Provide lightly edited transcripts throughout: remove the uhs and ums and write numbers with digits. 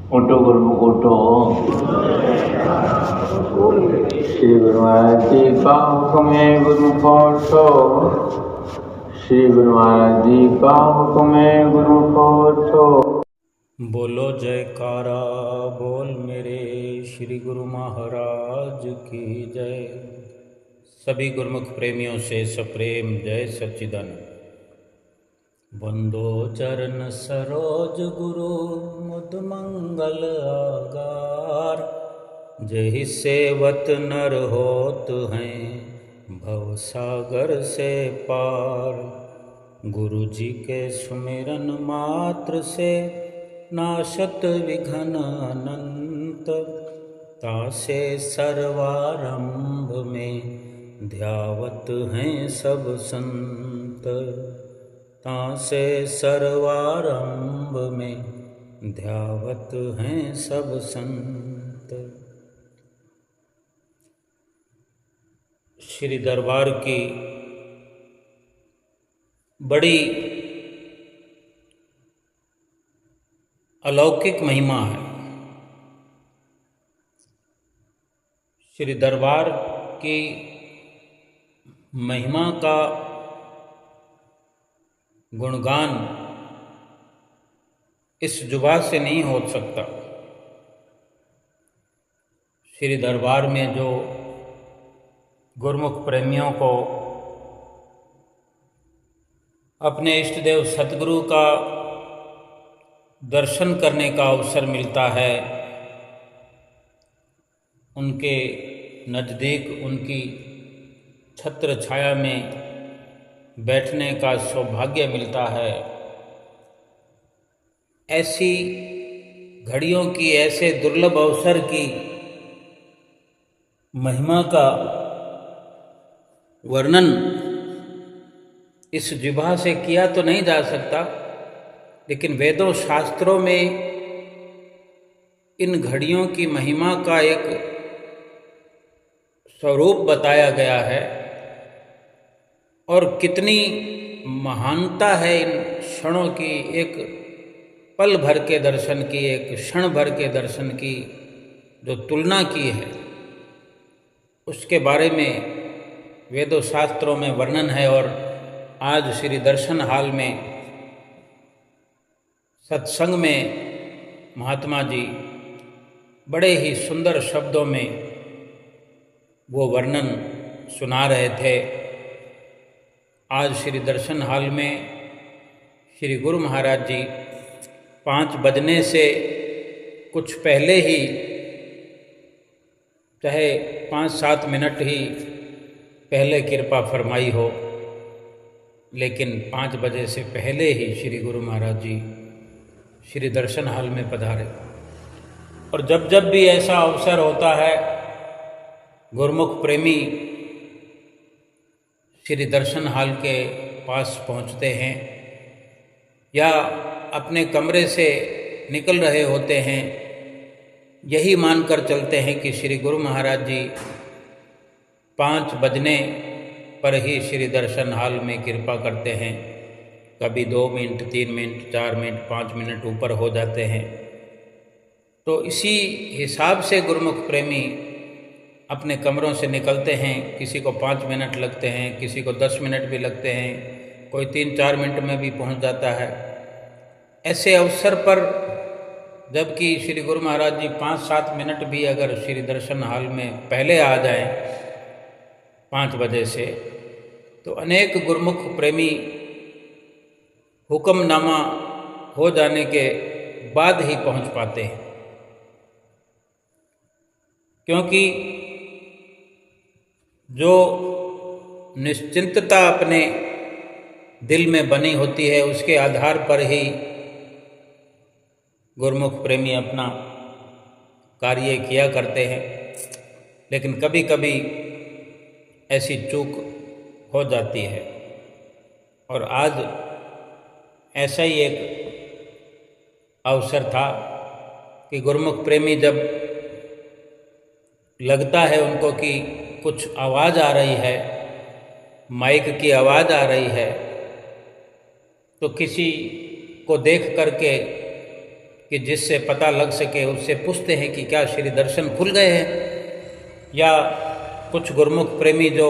उठो गुरुमुख उठो। श्री गुरु महाराज जी का हुक्म है गुरुमुख उठो। श्री गुरु महाराज जी का हुक्म है गुरुमुख उठो। बोलो जयकारा बोल मेरे श्री गुरु महाराज की जय। सभी गुरुमुख प्रेमियों से सप्रेम जय सच्चिदानंद। वंदो चरण सरोज गुरु मुद मंगल आगार। जहि सेवत नर होत हैं भव सागर से पार। गुरु जी के सुमिरन मात्र से नाशत विघ्न अनंत। तासे सर्वारंभ में ध्यावत हैं सब संत। तासे सर्वारंभ में ध्यावत हैं सब संत। श्री दरबार की बड़ी अलौकिक महिमा है। श्री दरबार की महिमा का गुणगान इस जुबान से नहीं हो सकता। श्री दरबार में जो गुरुमुख प्रेमियों को अपने इष्ट देव सतगुरु का दर्शन करने का अवसर मिलता है, उनके नज़दीक उनकी छत्र छाया में बैठने का सौभाग्य मिलता है, ऐसी घड़ियों की, ऐसे दुर्लभ अवसर की महिमा का वर्णन इस जिह्वा से किया तो नहीं जा सकता, लेकिन वेदों शास्त्रों में इन घड़ियों की महिमा का एक स्वरूप बताया गया है और कितनी महानता है इन क्षणों की। एक पल भर के दर्शन की, एक क्षण भर के दर्शन की जो तुलना की है, उसके बारे में वेदों शास्त्रों में वर्णन है। और आज श्री दर्शन हाल में सत्संग में महात्मा जी बड़े ही सुंदर शब्दों में वो वर्णन सुना रहे थे। आज श्री दर्शन हाल में श्री गुरु महाराज जी 5 बजने से कुछ पहले ही, चाहे 5-7 मिनट ही पहले कृपा फरमाई हो, लेकिन 5 बजे से पहले ही श्री गुरु महाराज जी श्री दर्शन हाल में पधारे। और जब जब भी ऐसा अवसर होता है, गुरुमुख प्रेमी श्री दर्शन हाल के पास पहुंचते हैं या अपने कमरे से निकल रहे होते हैं, यही मानकर चलते हैं कि श्री गुरु महाराज जी 5 बजने पर ही श्री दर्शन हाल में कृपा करते हैं। कभी 2 मिनट, 3 मिनट, 4 मिनट, 5 मिनट ऊपर हो जाते हैं। तो इसी हिसाब से गुरुमुख प्रेमी अपने कमरों से निकलते हैं। किसी को 5 मिनट लगते हैं, किसी को 10 मिनट भी लगते हैं, कोई 3-4 मिनट में भी पहुंच जाता है। ऐसे अवसर पर जबकि श्री गुरु महाराज जी 5-7 मिनट भी अगर श्री दर्शन हाल में पहले आ जाएं 5 बजे से, तो अनेक गुरुमुख प्रेमी हुक्मनामा हो जाने के बाद ही पहुंच पाते हैं, क्योंकि जो निश्चिंतता अपने दिल में बनी होती है, उसके आधार पर ही गुरुमुख प्रेमी अपना कार्य किया करते हैं। लेकिन कभी कभी ऐसी चूक हो जाती है, और आज ऐसा ही एक अवसर था कि गुरुमुख प्रेमी जब लगता है उनको कि कुछ आवाज़ आ रही है, माइक की आवाज़ आ रही है, तो किसी को देख करके कि जिससे पता लग सके, उससे पूछते हैं कि क्या श्री दर्शन खुल गए हैं। या कुछ गुरुमुख प्रेमी जो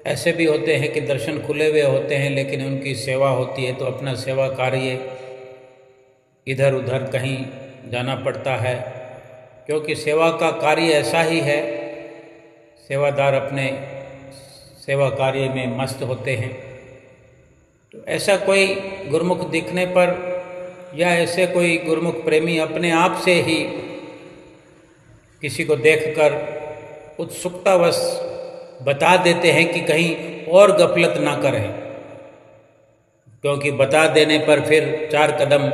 ऐसे भी होते हैं कि दर्शन खुले हुए होते हैं लेकिन उनकी सेवा होती है तो अपना सेवा कार्य इधर उधर कहीं जाना पड़ता है, क्योंकि सेवा का कार्य ऐसा ही है, सेवादार अपने सेवा कार्य में मस्त होते हैं। तो ऐसा कोई गुरुमुख दिखने पर या ऐसे कोई गुरुमुख प्रेमी अपने आप से ही किसी को देखकर उत्सुकतावश बता देते हैं कि कहीं और गफलत ना करें, क्योंकि बता देने पर फिर 4 कदम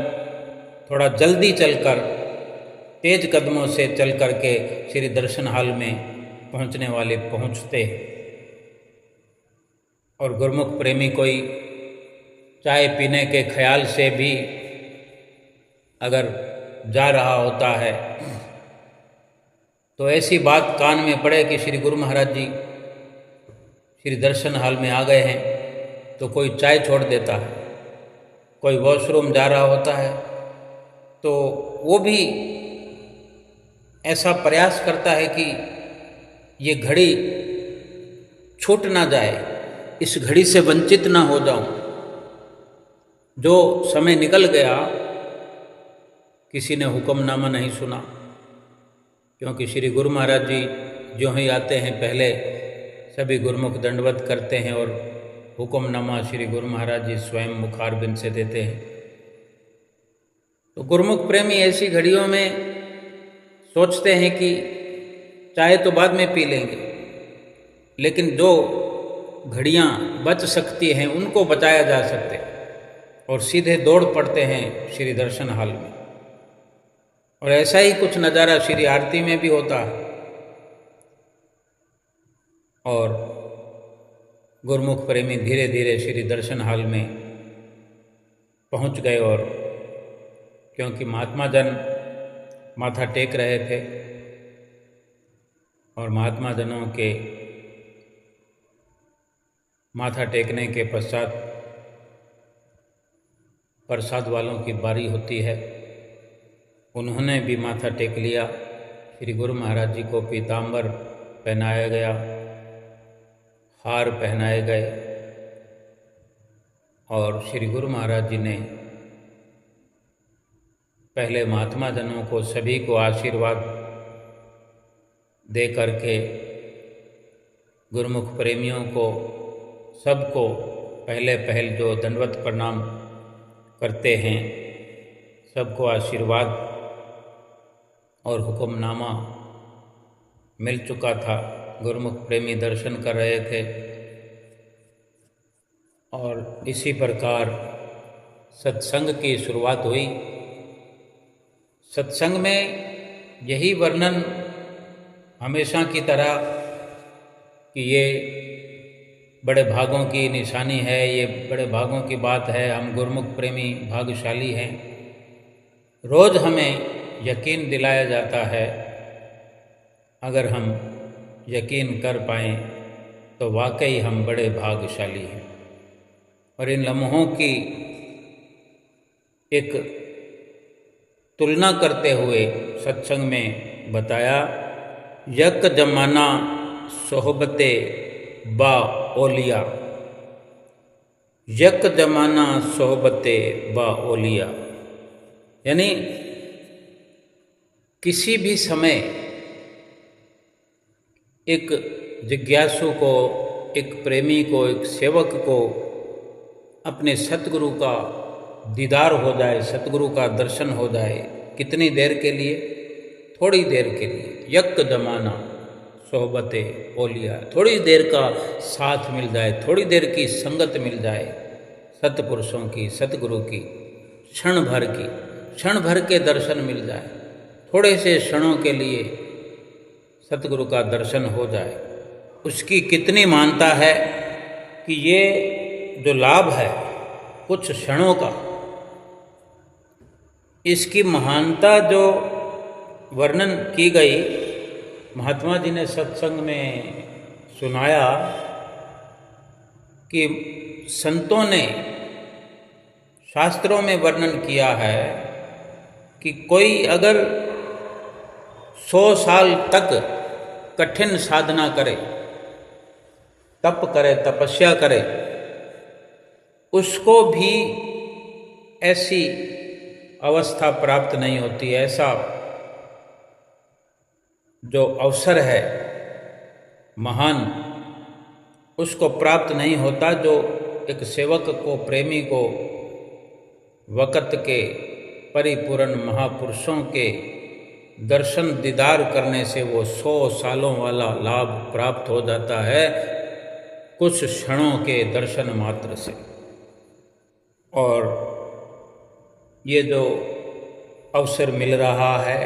थोड़ा जल्दी चलकर, तेज कदमों से चल कर के श्री दर्शन हाल में पहुंचने वाले पहुंचते हैं। और गुरुमुख प्रेमी कोई चाय पीने के ख्याल से भी अगर जा रहा होता है तो ऐसी बात कान में पड़े कि श्री गुरु महाराज जी श्री दर्शन हाल में आ गए हैं, तो कोई चाय छोड़ देता है, कोई वॉशरूम जा रहा होता है तो वो भी ऐसा प्रयास करता है कि ये घड़ी छूट ना जाए, इस घड़ी से वंचित ना हो जाऊं। जो समय निकल गया, किसी ने हुक्मनामा नहीं सुना, क्योंकि श्री गुरु महाराज जी जो ही आते हैं पहले सभी गुरुमुख दंडवत करते हैं और हुक्मनामा श्री गुरु महाराज जी स्वयं मुखारबिंद से देते हैं। तो गुरुमुख प्रेमी ऐसी घड़ियों में सोचते हैं कि चाय तो बाद में पी लेंगे, लेकिन जो घड़ियां बच सकती हैं उनको बचाया जा सकते, और सीधे दौड़ पड़ते हैं श्री दर्शन हाल में। और ऐसा ही कुछ नज़ारा श्री आरती में भी होता है। और गुरुमुख प्रेमी धीरे धीरे श्री दर्शन हाल में पहुंच गए, और क्योंकि महात्मा जन माथा टेक रहे थे और महात्मा जनों के माथा टेकने के पश्चात प्रसाद वालों की बारी होती है, उन्होंने भी माथा टेक लिया। श्री गुरु महाराज जी को पीताम्बर पहनाया गया, हार पहनाए गए, और श्री गुरु महाराज जी ने पहले महात्मा जनों को सभी को आशीर्वाद दे करके गुरुमुख प्रेमियों को सबको पहल जो दंडवत प्रणाम करते हैं सबको आशीर्वाद और हुक्मनामा मिल चुका था। गुरुमुख प्रेमी दर्शन कर रहे थे और इसी प्रकार सत्संग की शुरुआत हुई। सत्संग में यही वर्णन हमेशा की तरह कि ये बड़े भागों की निशानी है, ये बड़े भागों की बात है, हम गुरुमुख प्रेमी भाग्यशाली हैं। रोज़ हमें यकीन दिलाया जाता है, अगर हम यकीन कर पाएँ तो वाकई हम बड़े भाग्यशाली हैं। और इन लम्हों की एक तुलना करते हुए सत्संग में बताया, यक जमाना सोहबते बा ओलिया, यक जमाना सोहबते बा ओलिया, यानी किसी भी समय एक जिज्ञासु को, एक प्रेमी को, एक सेवक को अपने सतगुरु का दीदार हो जाए, सतगुरु का दर्शन हो जाए, कितनी देर के लिए? थोड़ी देर के लिए। यक जमाना सोहबते ओलिया, थोड़ी देर का साथ मिल जाए, थोड़ी देर की संगत मिल जाए सतपुरुषों की, सतगुरु की, क्षण भर के दर्शन मिल जाए, थोड़े से क्षणों के लिए सतगुरु का दर्शन हो जाए, उसकी कितनी मानता है कि ये जो लाभ है कुछ क्षणों का, इसकी महानता जो वर्णन की गई महात्मा जी ने सत्संग में सुनाया कि संतों ने शास्त्रों में वर्णन किया है कि कोई अगर 100 साल तक कठिन साधना करे, तप करे, तपस्या करे, उसको भी ऐसी अवस्था प्राप्त नहीं होती। ऐसा जो अवसर है महान, उसको प्राप्त नहीं होता जो एक सेवक को, प्रेमी को वक़्त के परिपूर्ण महापुरुषों के दर्शन दीदार करने से वो 100 सालों वाला लाभ प्राप्त हो जाता है कुछ क्षणों के दर्शन मात्र से। और ये जो अवसर मिल रहा है,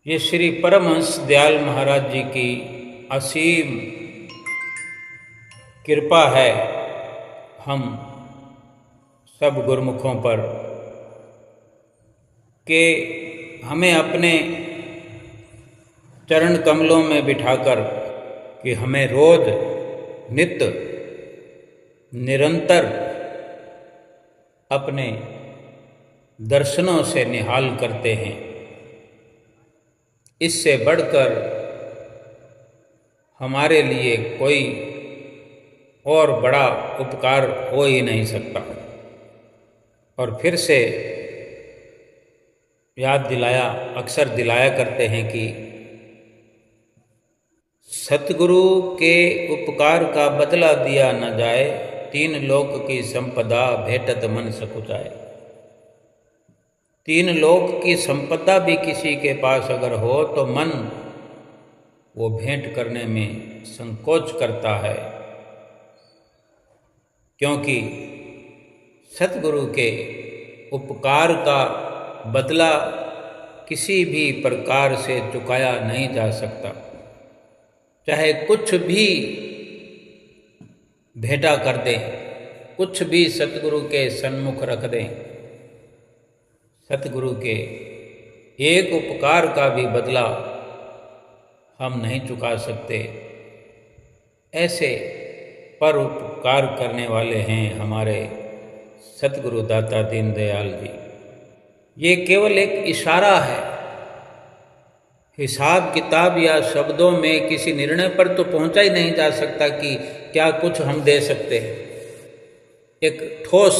ये श्री परमहंस दयाल महाराज जी की असीम कृपा है हम सब गुरुमुखों पर, कि हमें अपने चरण कमलों में बिठाकर कि हमें रोज नित्य निरंतर अपने दर्शनों से निहाल करते हैं। इससे बढ़कर हमारे लिए कोई और बड़ा उपकार हो ही नहीं सकता। और फिर से याद दिलाया, अक्सर दिलाया करते हैं कि सतगुरु के उपकार का बदला दिया न जाए, 3 लोक की संपदा भेटत मन सकुचाए। 3 लोक की संपदा भी किसी के पास अगर हो तो मन वो भेंट करने में संकोच करता है, क्योंकि सतगुरु के उपकार का बदला किसी भी प्रकार से चुकाया नहीं जा सकता। चाहे कुछ भी भेंटा कर दें, कुछ भी सतगुरु के सन्मुख रख दें, सतगुरु के एक उपकार का भी बदला हम नहीं चुका सकते। ऐसे पर उपकार करने वाले हैं हमारे सतगुरु दाता दीनदयाल जी। ये केवल एक इशारा है, हिसाब किताब या शब्दों में किसी निर्णय पर तो पहुंचा ही नहीं जा सकता कि क्या कुछ हम दे सकते हैं। एक ठोस,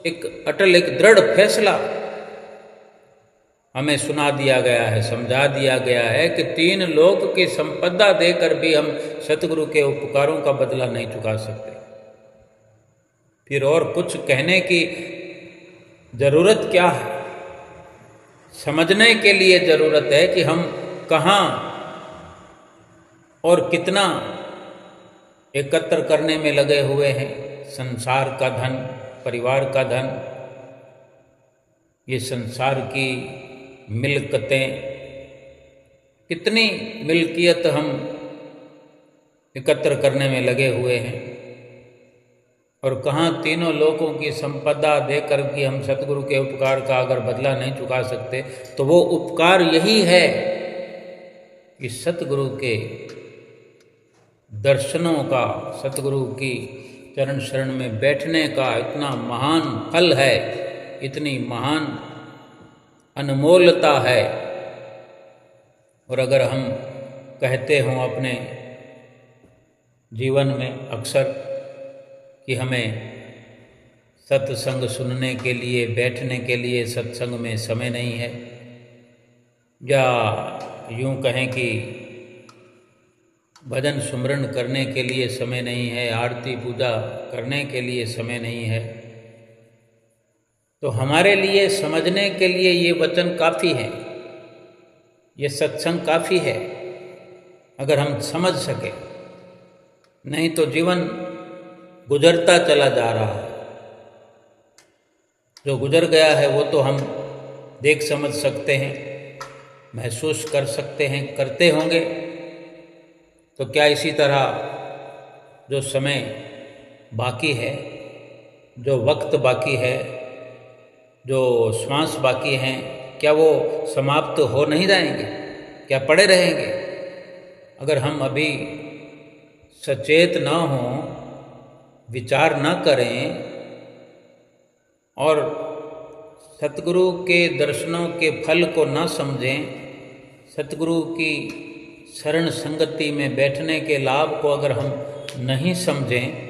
एक अटल, एक दृढ़ फैसला हमें सुना दिया गया है, समझा दिया गया है कि 3 लोक की संपदा देकर भी हम सतगुरु के उपकारों का बदला नहीं चुका सकते। फिर और कुछ कहने की जरूरत क्या है? समझने के लिए जरूरत है कि हम कहाँ और कितना एकत्र करने में लगे हुए हैं। संसार का धन, परिवार का धन, ये संसार की मिल्कतें, कितनी मिल्कियत हम एकत्र करने में लगे हुए हैं, और कहाँ 3 लोकों की संपदा देकर भी हम सतगुरु के उपकार का अगर बदला नहीं चुका सकते, तो वो उपकार यही है कि सतगुरु के दर्शनों का, सतगुरु की चरण शरण में बैठने का इतना महान फल है, इतनी महान अनमोलता है। और अगर हम कहते हों अपने जीवन में अक्सर कि हमें सत्संग सुनने के लिए, बैठने के लिए सत्संग में समय नहीं है, या यूँ कहें कि भजन सुमरन करने के लिए समय नहीं है, आरती पूजा करने के लिए समय नहीं है, तो हमारे लिए समझने के लिए ये वचन काफ़ी है, ये सत्संग काफ़ी है, अगर हम समझ सके। नहीं तो जीवन गुजरता चला जा रहा है। जो गुजर गया है वो तो हम देख समझ सकते हैं, महसूस कर सकते हैं, करते होंगे। तो क्या इसी तरह जो समय बाकी है, जो वक्त बाकी है, जो श्वास बाकी हैं, क्या वो समाप्त हो नहीं जाएंगे? क्या पड़े रहेंगे? अगर हम अभी सचेत न हों, विचार न करें और सतगुरु के दर्शनों के फल को न समझें, सतगुरु की शरण संगति में बैठने के लाभ को अगर हम नहीं समझें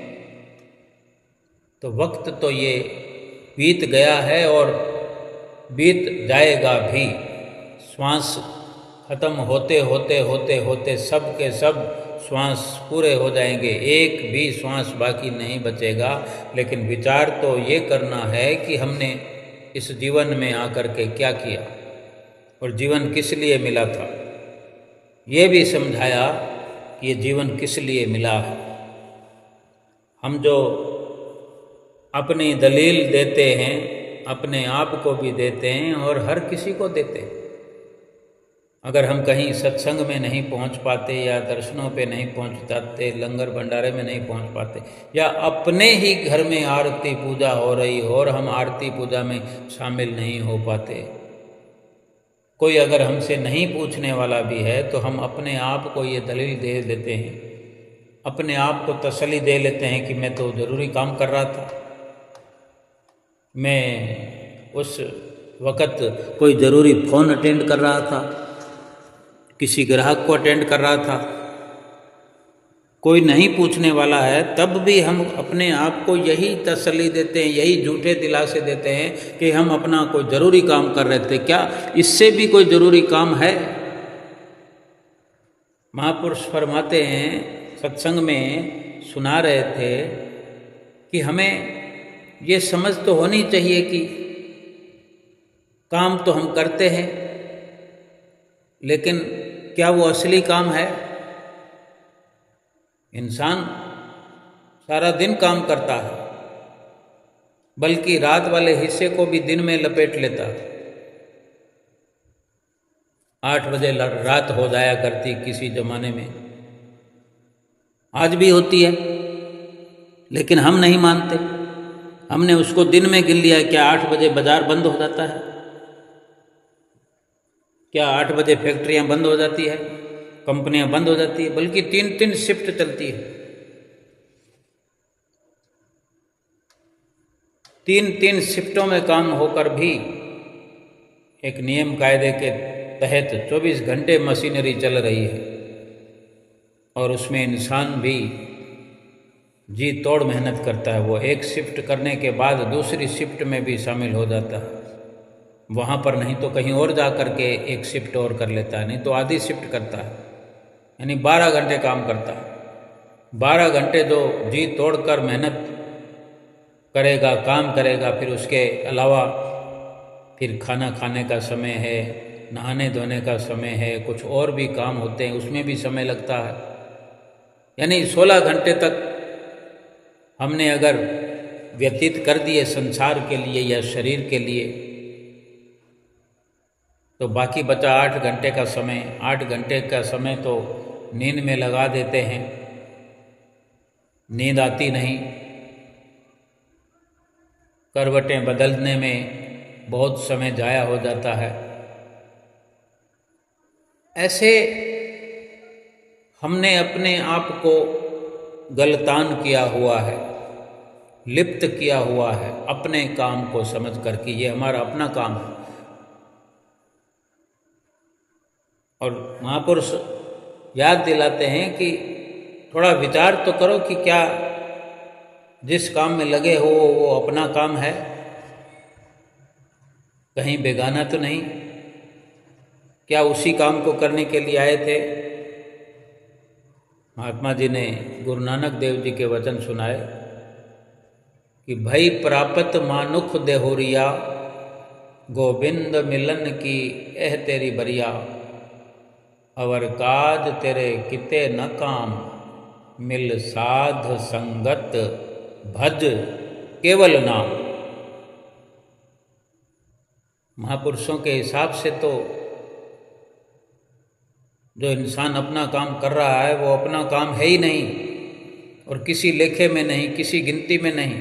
तो वक्त तो ये बीत गया है और बीत जाएगा भी। श्वास खत्म होते होते होते होते सब के सब श्वास पूरे हो जाएंगे, एक भी श्वास बाकी नहीं बचेगा। लेकिन विचार तो ये करना है कि हमने इस जीवन में आकर के क्या किया और जीवन किस लिए मिला था। ये भी समझाया कि ये जीवन किस लिए मिला है। हम जो अपनी दलील देते हैं अपने आप को भी देते हैं और हर किसी को देते हैं। अगर हम कहीं सत्संग में नहीं पहुंच पाते या दर्शनों पे नहीं पहुंच पाते, लंगर भंडारे में नहीं पहुंच पाते, या अपने ही घर में आरती पूजा हो रही हो और हम आरती पूजा में शामिल नहीं हो पाते, कोई अगर हमसे नहीं पूछने वाला भी है तो हम अपने आप को ये दलील दे देते हैं, अपने आप को तसल्ली दे लेते हैं कि मैं तो ज़रूरी काम कर रहा था, मैं उस वक़्त कोई ज़रूरी फ़ोन अटेंड कर रहा था, किसी ग्राहक को अटेंड कर रहा था। कोई नहीं पूछने वाला है तब भी हम अपने आप को यही तसल्ली देते हैं, यही झूठे दिलासे देते हैं कि हम अपना कोई ज़रूरी काम कर रहे थे। क्या इससे भी कोई ज़रूरी काम है? महापुरुष फरमाते हैं, सत्संग में सुना रहे थे कि हमें ये समझ तो होनी चाहिए कि काम तो हम करते हैं, लेकिन क्या वो असली काम है? इंसान सारा दिन काम करता है, बल्कि रात वाले हिस्से को भी दिन में लपेट लेता है। 8 बजे रात हो जाया करती किसी जमाने में, आज भी होती है, लेकिन हम नहीं मानते। हमने उसको दिन में गिन लिया है। क्या 8 बजे बाजार बंद हो जाता है? क्या 8 बजे फैक्ट्रियां बंद हो जाती है, कंपनियां बंद हो जाती है? बल्कि 3-3 शिफ्ट चलती है। 3-3 शिफ्टों में काम होकर भी एक नियम कायदे के तहत 24 घंटे मशीनरी चल रही है और उसमें इंसान भी जी तोड़ मेहनत करता है। वो एक शिफ्ट करने के बाद दूसरी शिफ्ट में भी शामिल हो जाता है, वहाँ पर नहीं तो कहीं और जा कर के एक शिफ्ट और कर लेता है, नहीं तो आधी शिफ्ट करता है, यानी 12 घंटे काम करता है। 12 घंटे जो जी तोड़कर मेहनत करेगा, काम करेगा, फिर उसके अलावा फिर खाना खाने का समय है, नहाने धोने का समय है, कुछ और भी काम होते हैं, उसमें भी समय लगता है। यानी 16 घंटे तक हमने अगर व्यतीत कर दिए संसार के लिए या शरीर के लिए, तो बाकी बचा 8 घंटे का समय। 8 घंटे का समय तो नींद में लगा देते हैं, नींद आती नहीं, करवटें बदलने में बहुत समय जाया हो जाता है। ऐसे हमने अपने आप को गलतान किया हुआ है, लिप्त किया हुआ है अपने काम को समझ कर कि ये हमारा अपना काम है। और महापुरुष याद दिलाते हैं कि थोड़ा विचार तो करो कि क्या जिस काम में लगे हो वो अपना काम है, कहीं बेगाना तो नहीं? क्या उसी काम को करने के लिए आए थे? महात्मा जी ने गुरु नानक देव जी के वचन सुनाए कि भई प्रापत मानुख देहुरिया, गोविंद मिलन की एह तेरी बरिया, अवर काज तेरे किते न काम, मिल साध संगत भज केवल नाम। महापुरुषों के हिसाब से तो जो इंसान अपना काम कर रहा है वो अपना काम है ही नहीं, और किसी लेखे में नहीं, किसी गिनती में नहीं।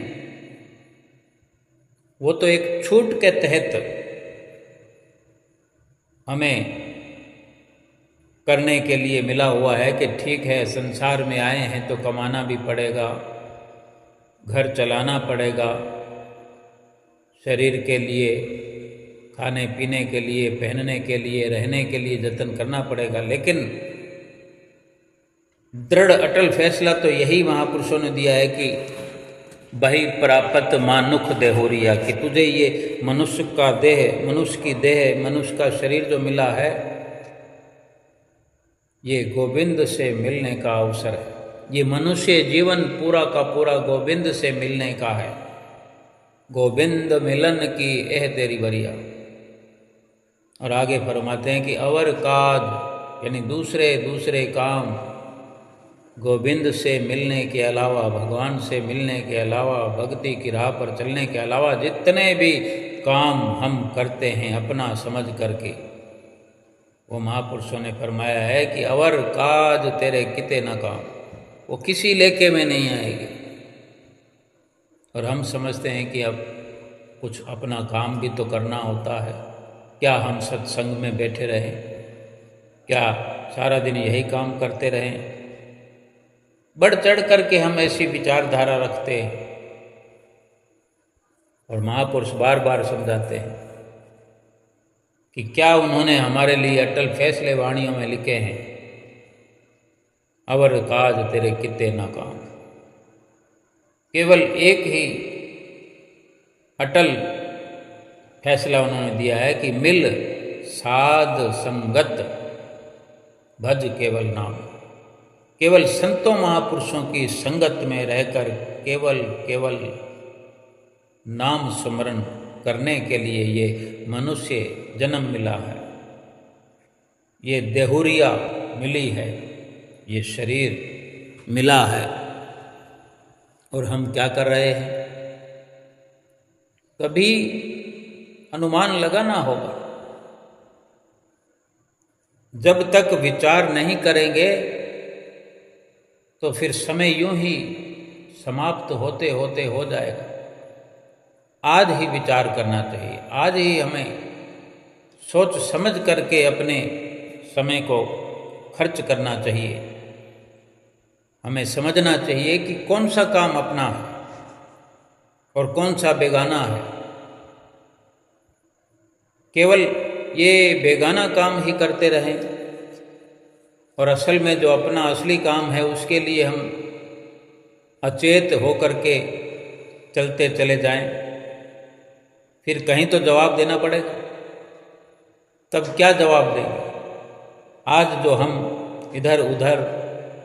वो तो एक छूट के तहत हमें करने के लिए मिला हुआ है कि ठीक है, संसार में आए हैं तो कमाना भी पड़ेगा, घर चलाना पड़ेगा, शरीर के लिए खाने पीने के लिए, पहनने के लिए, रहने के लिए जतन करना पड़ेगा। लेकिन दृढ़ अटल फैसला तो यही महापुरुषों ने दिया है कि बही प्रापत मानुख देहोरिया, कि तुझे ये मनुष्य का देह, मनुष्य की देह, मनुष्य का शरीर जो मिला है, ये गोविंद से मिलने का अवसर है। ये मनुष्य जीवन पूरा का पूरा गोविंद से मिलने का है। गोविंद मिलन की एह तेरी बरिया। और आगे फरमाते हैं कि अवर काज, यानी दूसरे दूसरे काम गोविंद से मिलने के अलावा, भगवान से मिलने के अलावा, भक्ति की राह पर चलने के अलावा जितने भी काम हम करते हैं अपना समझ करके, वो महापुरुषों ने फरमाया है कि अवर काज तेरे किते न काम, वो किसी लेके में नहीं आएगी। और हम समझते हैं कि अब कुछ अपना काम भी तो करना होता है। क्या हम सत्संग में बैठे रहें? क्या सारा दिन यही काम करते रहें? बढ़ चढ़ करके हम ऐसी विचारधारा रखते हैं। और महापुरुष बार बार समझाते हैं कि क्या उन्होंने हमारे लिए अटल फैसले वाणियों में लिखे हैं, अवर काज तेरे किते ना काम। केवल एक ही अटल फैसला उन्होंने दिया है कि मिल साध संगत भज केवल नाम। केवल संतों महापुरुषों की संगत में रहकर केवल नाम स्मरण करने के लिए ये मनुष्य जन्म मिला है, ये देहुरिया मिली है, ये शरीर मिला है। और हम क्या कर रहे हैं? कभी अनुमान लगाना होगा। जब तक विचार नहीं करेंगे तो फिर समय यूं ही समाप्त होते होते हो जाएगा। आज ही विचार करना चाहिए, आज ही हमें सोच समझ करके अपने समय को खर्च करना चाहिए। हमें समझना चाहिए कि कौन सा काम अपना है और कौन सा बेगाना है। केवल ये बेगाना काम ही करते रहें और असल में जो अपना असली काम है उसके लिए हम अचेत होकर के चलते चले जाएं, फिर कहीं तो जवाब देना पड़ेगा। तब क्या जवाब देंगे? आज जो हम इधर उधर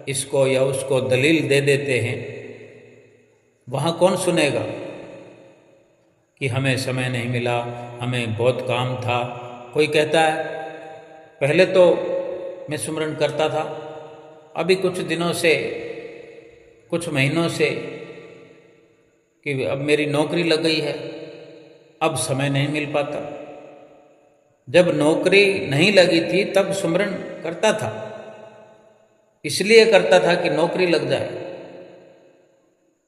इसको या उसको दलील दे देते हैं, वहाँ कौन सुनेगा कि हमें समय नहीं मिला, हमें बहुत काम था। कोई कहता है पहले तो मैं सुमरन करता था, अभी कुछ दिनों से, कुछ महीनों से कि अब मेरी नौकरी लग गई है, अब समय नहीं मिल पाता। जब नौकरी नहीं लगी थी तब सुमरन करता था, इसलिए करता था कि नौकरी लग जाए।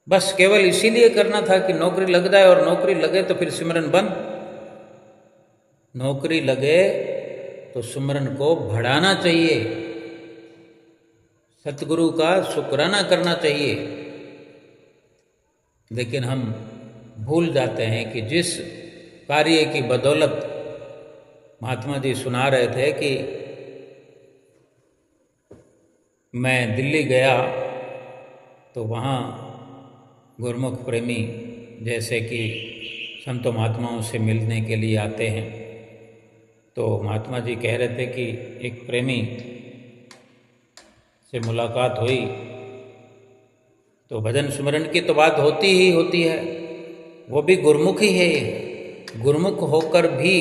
बस केवल इसीलिए करना था कि नौकरी लग जाए, और नौकरी लगे तो फिर सिमरन बंद। नौकरी लगे तो सुमरन को बढ़ाना चाहिए, सतगुरु का शुक्राना करना चाहिए। लेकिन हम भूल जाते हैं कि जिस कार्य की बदौलत महात्मा जी सुना रहे थे कि मैं दिल्ली गया तो वहाँ गुरमुख प्रेमी जैसे कि संतों महात्माओं से मिलने के लिए आते हैं, तो महात्मा जी कह रहे थे कि एक प्रेमी से मुलाकात हुई तो भजन सुमरन की तो बात होती ही होती है, वो भी गुरमुख ही है। गुरमुख होकर भी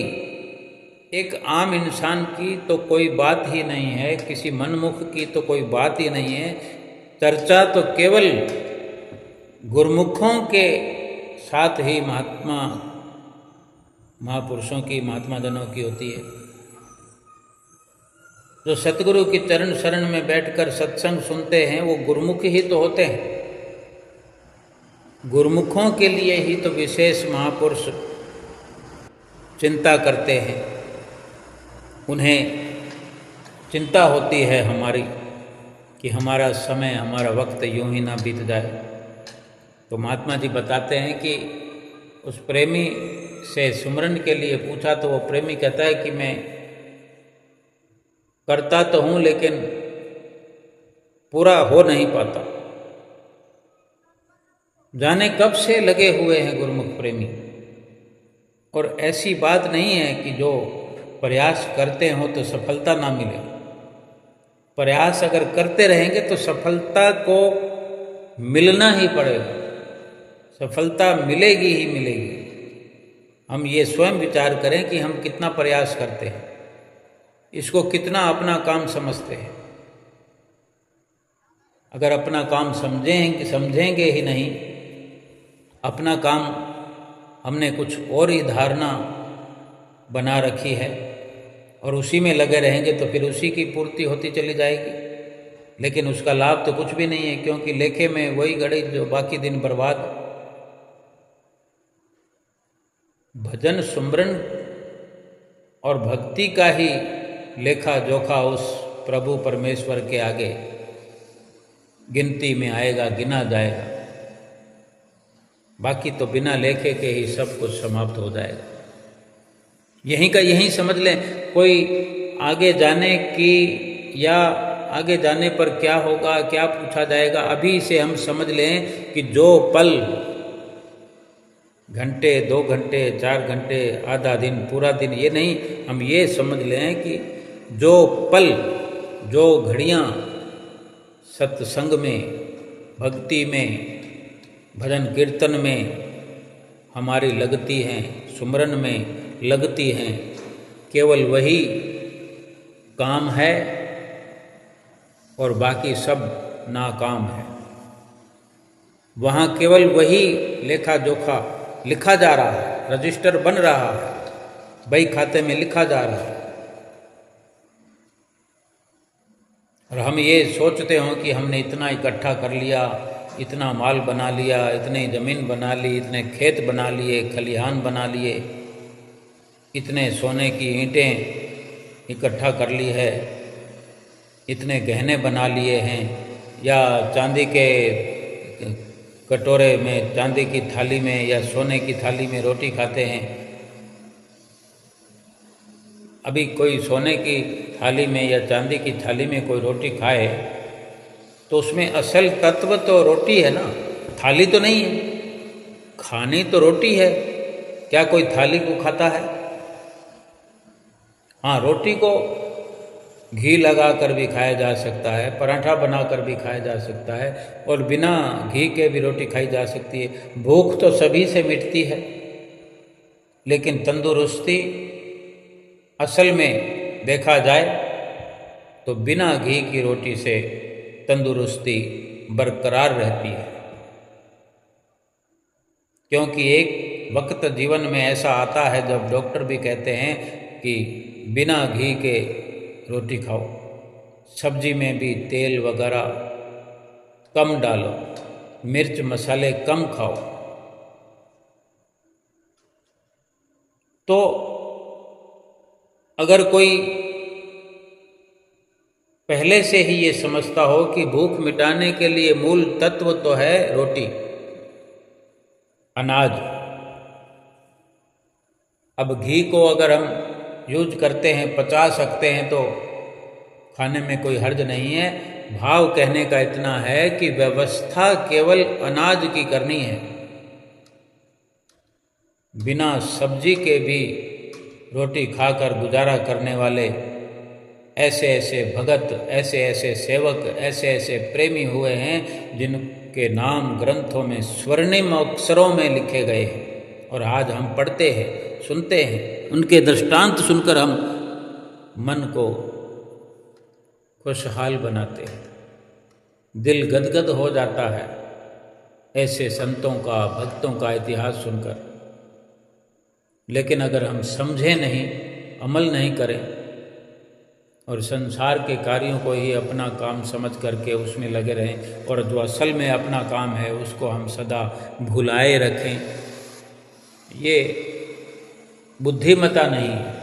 एक आम इंसान की तो कोई बात ही नहीं है, किसी मनमुख की तो कोई बात ही नहीं है। चर्चा तो केवल गुरमुखों के साथ ही महापुरुषों की, महात्मा जनों की होती है। जो सतगुरु की चरण शरण में बैठकर सत्संग सुनते हैं वो गुरमुख ही तो होते हैं। गुरमुखों के लिए ही तो विशेष महापुरुष चिंता करते हैं, उन्हें चिंता होती है हमारी कि हमारा समय, हमारा वक्त यूं ही ना बीत जाए। तो महात्मा जी बताते हैं कि उस प्रेमी से सुमरन के लिए पूछा तो वो प्रेमी कहता है कि मैं करता तो हूँ लेकिन पूरा हो नहीं पाता। जाने कब से लगे हुए हैं गुरुमुख प्रेमी, और ऐसी बात नहीं है कि जो प्रयास करते हो तो सफलता ना मिले। प्रयास अगर करते रहेंगे तो सफलता को मिलना ही पड़ेगा, सफलता मिलेगी ही मिलेगी। हम ये स्वयं विचार करें कि हम कितना प्रयास करते हैं, इसको कितना अपना काम समझते हैं। अगर अपना काम समझेंगे ही नहीं, अपना काम हमने कुछ और ही धारणा बना रखी है और उसी में लगे रहेंगे तो फिर उसी की पूर्ति होती चली जाएगी, लेकिन उसका लाभ तो कुछ भी नहीं है, क्योंकि लेखे में वही घड़ी जो बाकी दिन बर्बाद। भजन सुमरन और भक्ति का ही लेखा जोखा उस प्रभु परमेश्वर के आगे गिनती में आएगा, गिना जाएगा। बाकी तो बिना लेखे के ही सब कुछ समाप्त हो जाएगा। यहीं का यहीं समझ लें। कोई आगे जाने की या आगे जाने पर क्या होगा, क्या पूछा जाएगा, अभी से हम समझ लें कि जो पल, घंटे, 2 घंटे, 4 घंटे, आधा दिन, पूरा दिन, ये नहीं, हम ये समझ लें कि जो पल, जो घड़ियाँ सत्संग में, भक्ति में, भजन कीर्तन में हमारी लगती हैं, सुमरन में लगती हैं, केवल वही काम है और बाकी सब नाकाम है। वहाँ केवल वही लेखा जोखा लिखा जा रहा है, रजिस्टर बन रहा है, बही खाते में लिखा जा रहा है। और हम ये सोचते हो कि हमने इतना इकट्ठा कर लिया, इतना माल बना लिया, इतनी ज़मीन बना ली, इतने खेत बना लिए, खलिहान बना लिए, इतने सोने की ईंटें इकट्ठा कर ली है, इतने गहने बना लिए हैं, या चांदी के कटोरे में, चांदी की थाली में या सोने की थाली में रोटी खाते हैं। अभी कोई सोने की थाली में या चांदी की थाली में कोई रोटी खाए तो उसमें असल तत्व तो रोटी है ना, थाली तो नहीं है। खानी तो रोटी है, क्या कोई थाली को खाता है? हाँ, रोटी को घी लगा कर भी खाया जा सकता है, पराठा बनाकर भी खाया जा सकता है, और बिना घी के भी रोटी खाई जा सकती है। भूख तो सभी से मिटती है, लेकिन तंदुरुस्ती असल में देखा जाए तो बिना घी की रोटी से तंदुरुस्ती बरकरार रहती है। क्योंकि एक वक्त जीवन में ऐसा आता है जब डॉक्टर भी कहते हैं कि बिना घी के रोटी खाओ, सब्जी में भी तेल वगैरह कम डालो, मिर्च मसाले कम खाओ। तो अगर कोई पहले से ही ये समझता हो कि भूख मिटाने के लिए मूल तत्व तो है रोटी, अनाज। अब घी को अगर हम यूज करते हैं, पचा सकते हैं, तो खाने में कोई हर्ज नहीं है। भाव कहने का इतना है कि व्यवस्था केवल अनाज की करनी है। बिना सब्जी के भी रोटी खाकर गुजारा करने वाले ऐसे ऐसे भगत, ऐसे ऐसे सेवक, ऐसे ऐसे प्रेमी हुए हैं जिनके नाम ग्रंथों में स्वर्णिम अक्षरों में लिखे गए हैं, और आज हम पढ़ते हैं, सुनते हैं। उनके दृष्टांत सुनकर हम मन को खुशहाल बनाते हैं, दिल गदगद हो जाता है ऐसे संतों का, भक्तों का इतिहास सुनकर। लेकिन अगर हम समझें नहीं, अमल नहीं करें और संसार के कार्यों को ही अपना काम समझ करके उसमें लगे रहें, और जो असल में अपना काम है उसको हम सदा भुलाए रखें, ये बुद्धिमता नहीं है।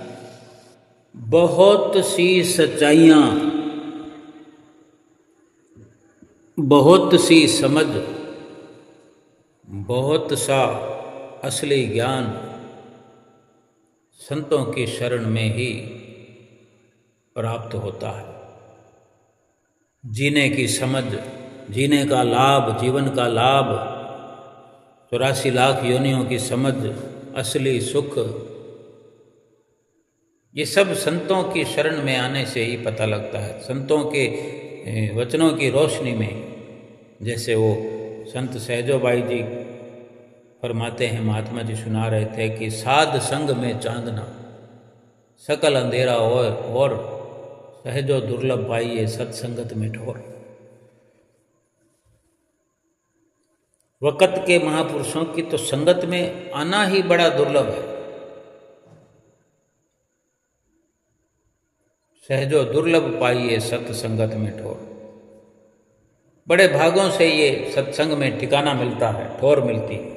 बहुत सी सच्चाइयाँ, बहुत सी समझ, बहुत सा असली ज्ञान संतों की शरण में ही प्राप्त होता है। जीने की समझ, जीने का लाभ, जीवन का लाभ, 84 लाख योनियों की समझ, असली सुख, ये सब संतों की शरण में आने से ही पता लगता है। संतों के वचनों की रोशनी में, जैसे वो संत सहजोबाई जी फरमाते हैं, महात्मा जी सुना रहे थे कि साध संग में चांदना, सकल अंधेरा और सहजो दुर्लभ पाइए सत्संगत में ठोर। वक़्त के महापुरुषों की तो संगत में आना ही बड़ा दुर्लभ है। सहजो दुर्लभ पाइए सत्संगत में ठोर। बड़े भागों से ये सत्संग में ठिकाना मिलता है, ठोर मिलती है।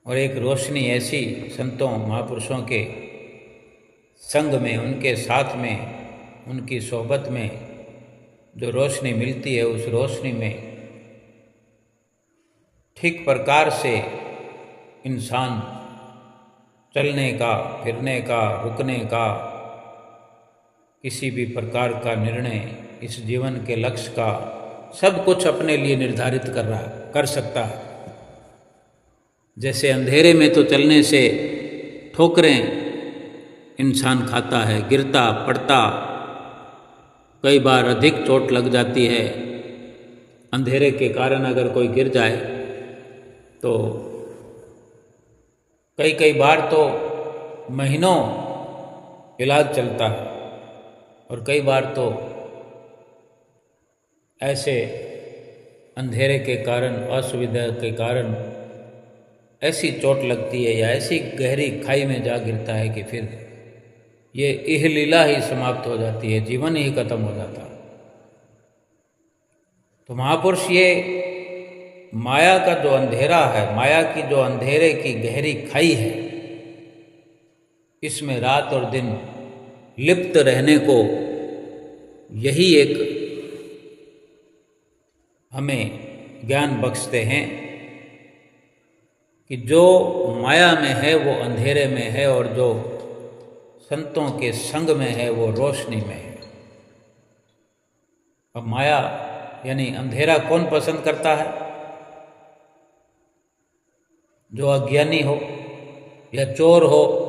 और एक रोशनी ऐसी संतों महापुरुषों के संग में, उनके साथ में, उनकी सोहबत में जो रोशनी मिलती है, उस रोशनी में ठीक प्रकार से इंसान चलने का, फिरने का, रुकने का, किसी भी प्रकार का निर्णय, इस जीवन के लक्ष्य का सब कुछ अपने लिए निर्धारित कर सकता है। जैसे अंधेरे में तो चलने से ठोकरें इंसान खाता है, गिरता पड़ता, कई बार अधिक चोट लग जाती है। अंधेरे के कारण अगर कोई गिर जाए तो कई बार तो महीनों इलाज चलता है, और कई बार तो ऐसे अंधेरे के कारण, असुविधा के कारण ऐसी चोट लगती है या ऐसी गहरी खाई में जा गिरता है कि फिर ये इह लीला ही समाप्त हो जाती है, जीवन ही खत्म हो जाता है। तो महापुरुष ये माया का जो अंधेरा है, माया की जो अंधेरे की गहरी खाई है, इसमें रात और दिन लिप्त रहने को यही एक हमें ज्ञान बख्शते हैं कि जो माया में है वो अंधेरे में है, और जो संतों के संग में है वो रोशनी में है। अब माया यानी अंधेरा कौन पसंद करता है? जो अज्ञानी हो या चोर हो।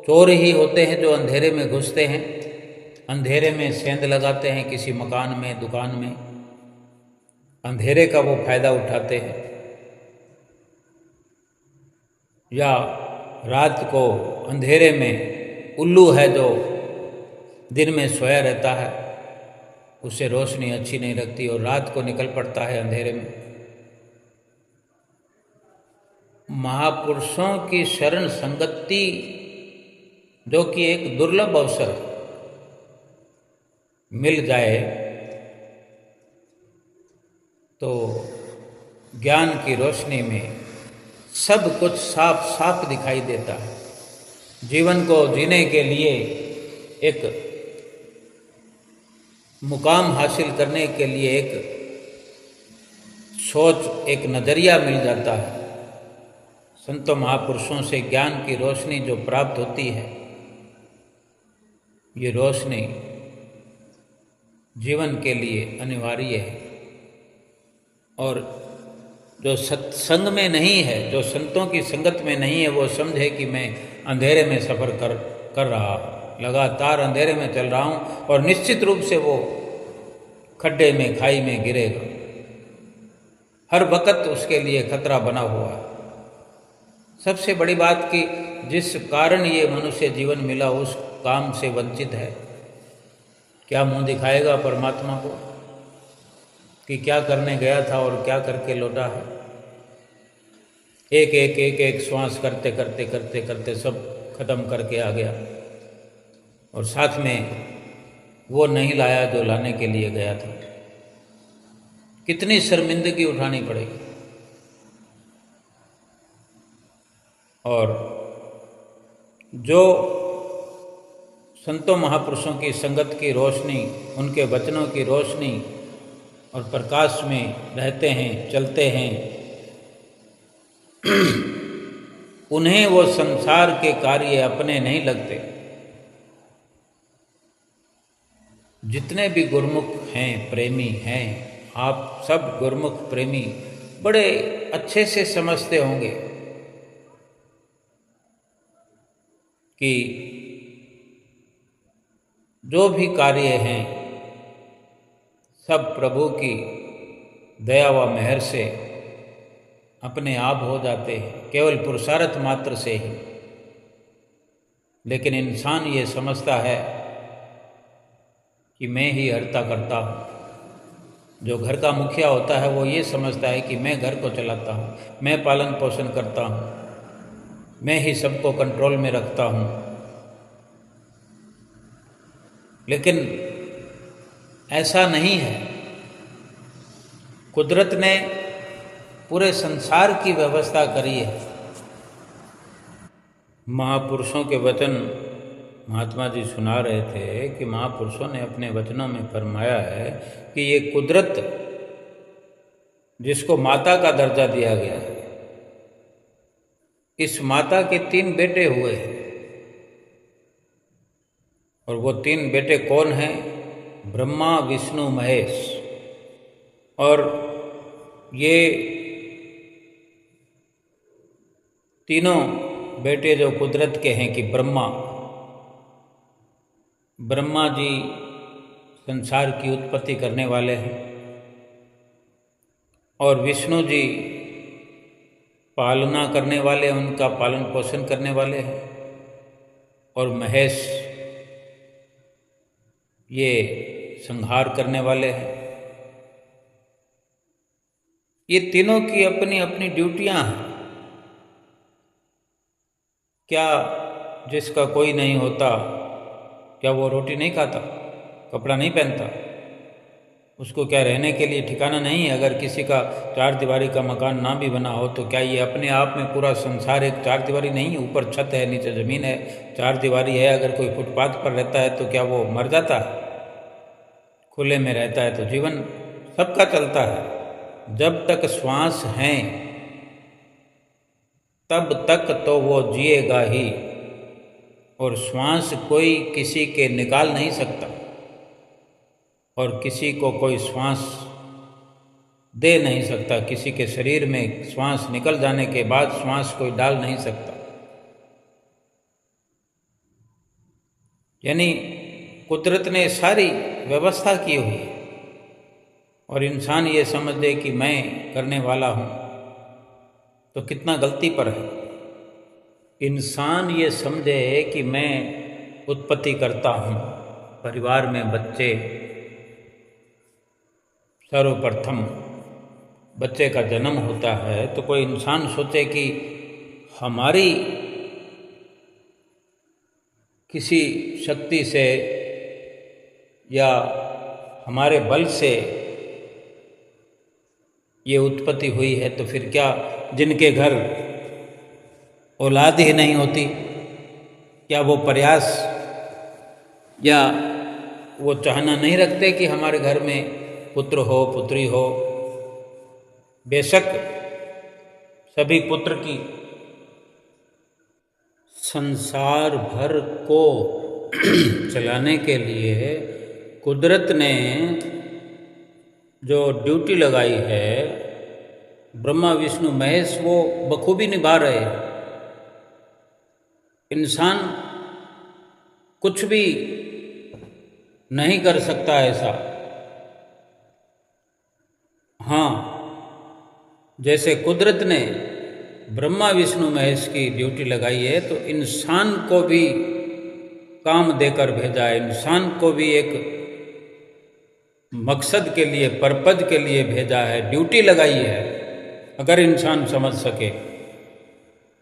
चोर ही होते हैं जो अंधेरे में घुसते हैं, अंधेरे में सेंध लगाते हैं किसी मकान में, दुकान में, अंधेरे का वो फायदा उठाते हैं। या रात को अंधेरे में उल्लू है जो दिन में सोया रहता है, उसे रोशनी अच्छी नहीं लगती और रात को निकल पड़ता है अंधेरे में। महापुरुषों की शरण संगति जो कि एक दुर्लभ अवसर मिल जाए तो ज्ञान की रोशनी में सब कुछ साफ साफ दिखाई देता है। जीवन को जीने के लिए एक मुकाम हासिल करने के लिए एक सोच, एक नज़रिया मिल जाता है। संतों महापुरुषों से ज्ञान की रोशनी जो प्राप्त होती है, ये रोशनी जीवन के लिए अनिवार्य है। और जो सत्संग में नहीं है, जो संतों की संगत में नहीं है, वो समझे कि मैं अंधेरे में सफ़र कर रहा हूँ, लगातार अंधेरे में चल रहा हूँ, और निश्चित रूप से वो खड्डे में, खाई में गिरेगा। हर वक्त उसके लिए खतरा बना हुआ है। सबसे बड़ी बात कि जिस कारण ये मनुष्य जीवन मिला उस काम से वंचित है। क्या मुंह दिखाएगा परमात्मा को कि क्या करने गया था और क्या करके लौटा है? एक श्वास करते करते करते करते सब खत्म करके आ गया, और साथ में वो नहीं लाया जो लाने के लिए गया था। कितनी शर्मिंदगी उठानी पड़ेगी। और जो संतों महापुरुषों की संगत की रोशनी, उनके वचनों की रोशनी और प्रकाश में रहते हैं, चलते हैं, उन्हें वो संसार के कार्य अपने नहीं लगते। जितने भी गुरुमुख हैं, प्रेमी हैं, आप सब गुरुमुख प्रेमी बड़े अच्छे से समझते होंगे कि जो भी कार्य हैं सब प्रभु की दया व मेहर से अपने आप हो जाते हैं, केवल पुरुषार्थ मात्र से ही। लेकिन इंसान ये समझता है कि मैं ही हरता करता हूँ। जो घर का मुखिया होता है वो ये समझता है कि मैं घर को चलाता हूँ, मैं पालन पोषण करता हूँ, मैं ही सबको कंट्रोल में रखता हूँ। लेकिन ऐसा नहीं है। कुदरत ने पूरे संसार की व्यवस्था करी है। महापुरुषों के वचन महात्मा जी सुना रहे थे कि महापुरुषों ने अपने वचनों में फरमाया है कि ये कुदरत जिसको माता का दर्जा दिया गया है, इस माता के 3 बेटे हुए हैं। और वो 3 बेटे कौन हैं? ब्रह्मा, विष्णु, महेश। और ये तीनों बेटे जो कुदरत के हैं कि ब्रह्मा जी संसार की उत्पत्ति करने वाले हैं, और विष्णु जी पालना करने वाले, उनका पालन पोषण करने वाले हैं, और महेश ये संहार करने वाले हैं। ये तीनों की अपनी अपनी ड्यूटियां हैं। क्या जिसका कोई नहीं होता, क्या वो रोटी नहीं खाता, कपड़ा नहीं पहनता? उसको क्या रहने के लिए ठिकाना नहीं है? अगर किसी का 4 दीवारी का मकान ना भी बना हो तो क्या ये अपने आप में पूरा संसार एक 4 दीवारी नहीं है? ऊपर छत है, नीचे ज़मीन है, 4 दीवारी है। अगर कोई फुटपाथ पर रहता है तो क्या वो मर जाता है? खुले में रहता है तो जीवन सबका चलता है। जब तक श्वास हैं तब तक तो वो जिएगा ही, और श्वास कोई किसी के निकाल नहीं सकता, और किसी को कोई श्वास दे नहीं सकता। किसी के शरीर में श्वास निकल जाने के बाद श्वास कोई डाल नहीं सकता। यानी कुदरत ने सारी व्यवस्था की हुई है, और इंसान ये समझ ले कि मैं करने वाला हूँ तो कितना गलती पर है। इंसान ये समझे कि मैं उत्पत्ति करता हूँ, परिवार में बच्चे, सर्वप्रथम बच्चे का जन्म होता है तो कोई इंसान सोचे कि हमारी किसी शक्ति से या हमारे बल से ये उत्पत्ति हुई है, तो फिर क्या जिनके घर औलाद ही नहीं होती, क्या वो प्रयास या वो चाहना नहीं रखते कि हमारे घर में पुत्र हो, पुत्री हो? बेशक सभी पुत्र की संसार भर को चलाने के लिए कुदरत ने जो ड्यूटी लगाई है, ब्रह्मा, विष्णु, महेश वो बखूबी निभा रहे हैं। इंसान कुछ भी नहीं कर सकता ऐसा। हाँ, जैसे कुदरत ने ब्रह्मा, विष्णु, महेश की ड्यूटी लगाई है तो इंसान को भी काम देकर भेजा है। इंसान को भी एक मकसद के लिए, पर्पज के लिए भेजा है, ड्यूटी लगाई है। अगर इंसान समझ सके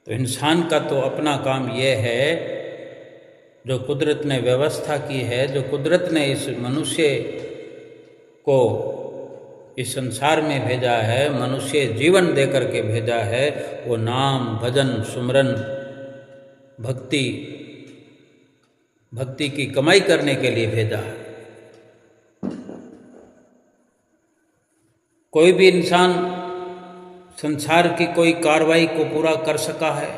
तो इंसान का तो अपना काम ये है, जो कुदरत ने व्यवस्था की है, जो कुदरत ने इस मनुष्य को इस संसार में भेजा है, मनुष्य जीवन दे करके भेजा है, वो नाम, भजन, सुमरन, भक्ति की कमाई करने के लिए भेजा है। कोई भी इंसान संसार की कोई कार्रवाई को पूरा कर सका है?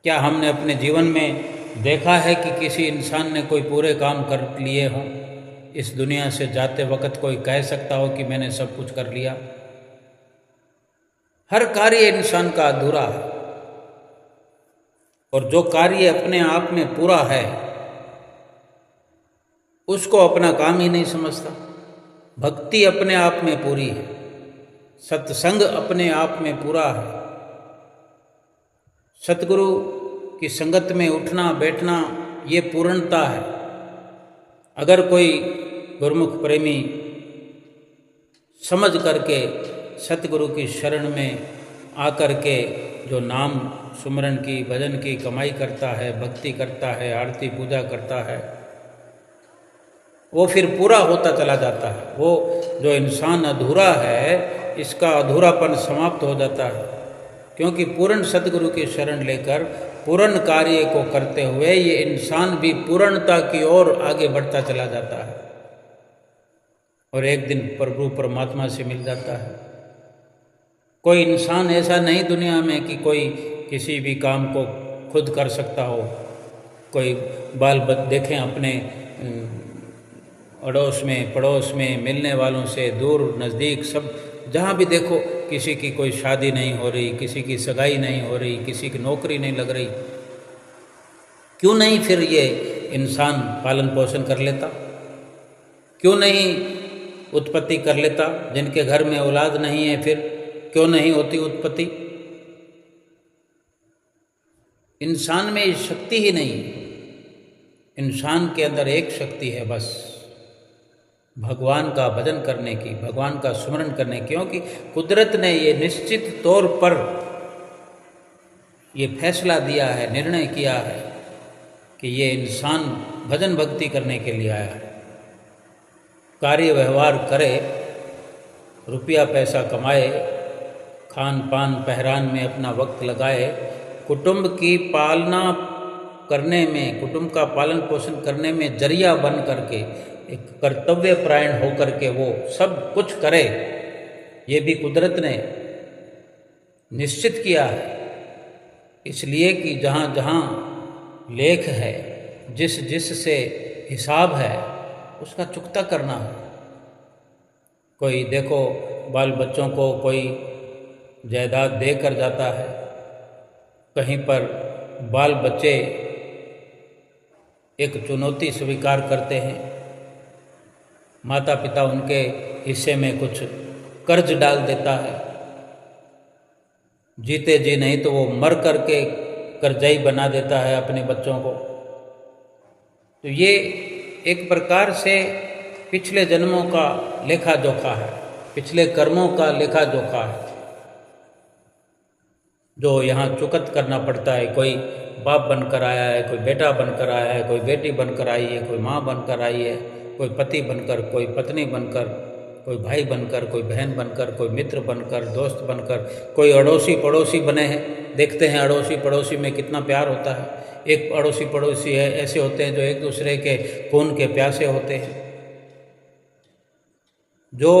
क्या हमने अपने जीवन में देखा है कि किसी इंसान ने कोई पूरे काम कर लिए हों? इस दुनिया से जाते वक्त कोई कह सकता हो कि मैंने सब कुछ कर लिया? हर कार्य इंसान का अधूरा है, और जो कार्य अपने आप में पूरा है उसको अपना काम ही नहीं समझता। भक्ति अपने आप में पूरी है, सत्संग अपने आप में पूरा है, सतगुरु की संगत में उठना बैठना ये पूर्णता है। अगर कोई गुरुमुख प्रेमी समझ करके सतगुरु की शरण में आकर के जो नाम सुमरन की भजन की कमाई करता है, भक्ति करता है, आरती पूजा करता है, वो फिर पूरा होता चला जाता है। वो जो इंसान अधूरा है, इसका अधूरापन समाप्त हो जाता है, क्योंकि पूर्ण सतगुरु की शरण लेकर पूर्ण कार्य को करते हुए ये इंसान भी पूर्णता की ओर आगे बढ़ता चला जाता है और एक दिन प्रभु परमात्मा से मिल जाता है। कोई इंसान ऐसा नहीं दुनिया में कि कोई किसी भी काम को खुद कर सकता हो। कोई बाल देखें अपने अड़ोस में पड़ोस में मिलने वालों से दूर नज़दीक सब जहाँ भी देखो किसी की कोई शादी नहीं हो रही, किसी की सगाई नहीं हो रही, किसी की नौकरी नहीं लग रही। क्यों नहीं फिर ये इंसान पालन पोषण कर लेता? क्यों नहीं उत्पत्ति कर लेता? जिनके घर में औलाद नहीं है फिर क्यों नहीं होती उत्पत्ति? इंसान में शक्ति ही नहीं। इंसान के अंदर एक शक्ति है बस, भगवान का भजन करने की, भगवान का स्मरण करने की। क्योंकि कुदरत ने ये निश्चित तौर पर ये फैसला दिया है, निर्णय किया है कि ये इंसान भजन भक्ति करने के लिए आया है। कार्य व्यवहार करे, रुपया पैसा कमाए, खान पान पहरान में अपना वक्त लगाए, कुटुंब की पालना करने में, कुटुंब का पालन पोषण करने में जरिया बन करके, एक कर्तव्य परायण होकर के वो सब कुछ करे। ये भी कुदरत ने निश्चित किया है, इसलिए कि जहाँ जहाँ लेख है, जिस जिस से हिसाब है, उसका चुकता करना है। कोई देखो बाल बच्चों को कोई जायदाद दे कर जाता है, कहीं पर बाल बच्चे एक चुनौती स्वीकार करते हैं, माता पिता उनके हिस्से में कुछ कर्ज डाल देता है, जीते जी नहीं तो वो मर करके कर्जाई बना देता है अपने बच्चों को। तो ये एक प्रकार से पिछले जन्मों का लेखा जोखा है, पिछले कर्मों का लेखा जोखा है, जो यहाँ चुकत करना पड़ता है। कोई बाप बनकर आया है, कोई बेटा बनकर आया है, कोई बेटी बनकर आई है, कोई माँ बनकर आई है, कोई पति बनकर, कोई पत्नी बनकर, कोई भाई बनकर, कोई बहन बनकर, कोई मित्र बनकर, दोस्त बनकर, कोई अड़ोसी पड़ोसी बने हैं। देखते हैं अड़ोसी पड़ोसी में कितना प्यार होता है। एक अड़ोसी पड़ोसी है ऐसे होते हैं जो एक दूसरे के खून के प्यासे होते हैं। जो